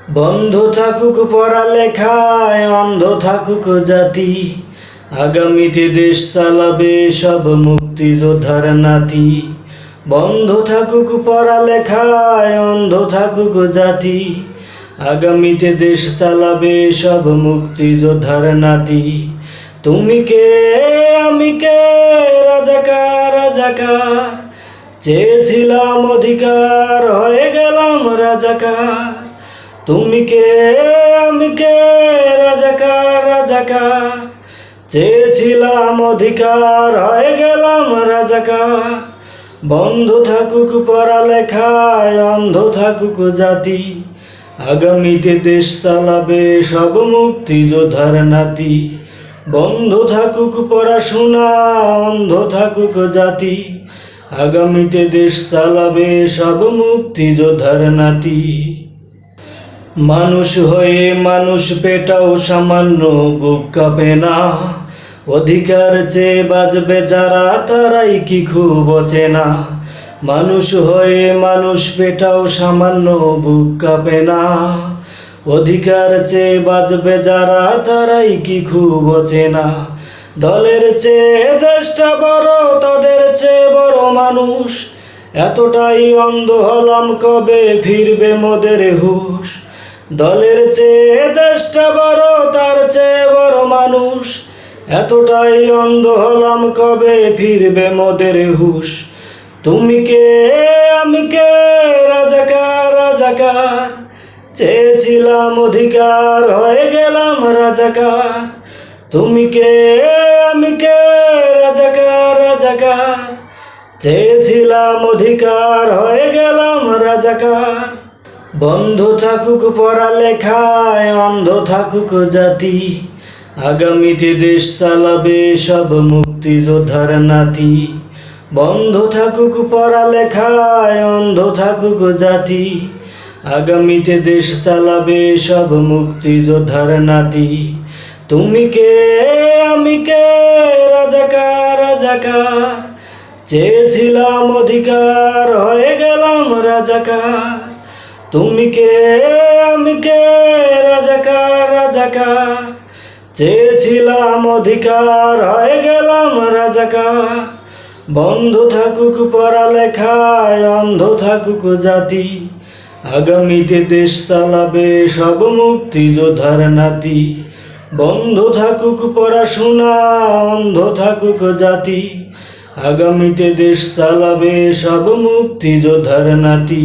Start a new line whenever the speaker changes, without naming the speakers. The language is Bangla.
বন্ধ থাকুক পড়ালেখায়, অন্ধ থাকুক জাতি, আগামীতে দেশ চালাবে সব মুক্তিযোদ্ধার নাতি। বন্ধ থাকুক পড়ালেখায়, অন্ধ থাকুক জাতি, আগামীতে দেশ চালাবে সব মুক্তিযোদ্ধার নাতি। তুমি কে আমি কে, রাজাকার রাজাকার, চেয়েছিলাম অধিকার হয়ে গেলাম রাজাকার। তুমি কে আমি কে, রাজাকার রাজাকার, চেয়েছিলাম অধিকার হয়ে গেলাম রাজাকার। বন্ধ থাকুক পড়ালেখায়, অন্ধ থাকুক জাতি, আগামীতে দেশ চালাবে সব মুক্তিযোদ্ধার নাতি। বন্ধ থাকুক পড়াশোনা, অন্ধ থাকুক জাতি, আগামীতে দেশ চালাবে সব মুক্তিযোদ্ধার নাতি। মানুষ হয়ে মানুষ পেটাও সামান্য বুক কাঁপে না, অধিকার চেয়ে বাঁচবে যারা তারাই কি খুব অচেনা। মানুষ হয়ে মানুষ পেটাও সামান্য বুক কাঁপে না, অধিকার চেয়ে বাঁচবে যারা তারাই কি খুব অচেনা। দলের চেয়ে দেশটা বড়, তাদের চেয়ে বড় মানুষ, এতটাই অন্ধ হলাম কবে ফিরবে মোদের হুঁশ। দলের চেয়ে দেশটা বড়, তার চেয়ে বড় মানুষ, এতটাই অন্ধ হলাম কবে ফিরবে মোদের হুঁশ। তুমি কে আমি কে, রাজাকার রাজাকার, চেয়েছিলাম অধিকার হয়ে গেলাম রাজাকার। তুমি কে আমি কে, রাজাকার রাজাকার, চেয়েছিলাম অধিকার হয়ে গেলাম রাজাকার। বন্ধ থাকুক পড়ালেখায়, অন্ধ থাকুক জাতি, আগামীতে দেশ চালাবে সব মুক্তিযোদ্ধার নাতি। বন্ধ থাকুক পড়ালেখায়, অন্ধ থাকুক জাতি, আগামীতে দেশ চালাবে সব মুক্তিযোদ্ধার নাতি। তুমি কে আমি কে, রাজাকার রাজাকার, চেয়েছিলাম অধিকার হয়ে গেলাম রাজাকার। তুমি কে আমি কে, রাজাকার রাজাকার, চেয়েছিলাম অধিকার হয়ে গেলাম রাজাকার। বন্ধ থাকুক পড়ালেখায়, অন্ধ থাকুক জাতি, আগামীতে দেশ চালাবে সব মুক্তিযোদ্ধার নাতি। বন্ধ থাকুক পড়াশোনা, অন্ধ থাকুক জাতি, আগামীতে দেশ চালাবে সব মুক্তিযোদ্ধার নাতি।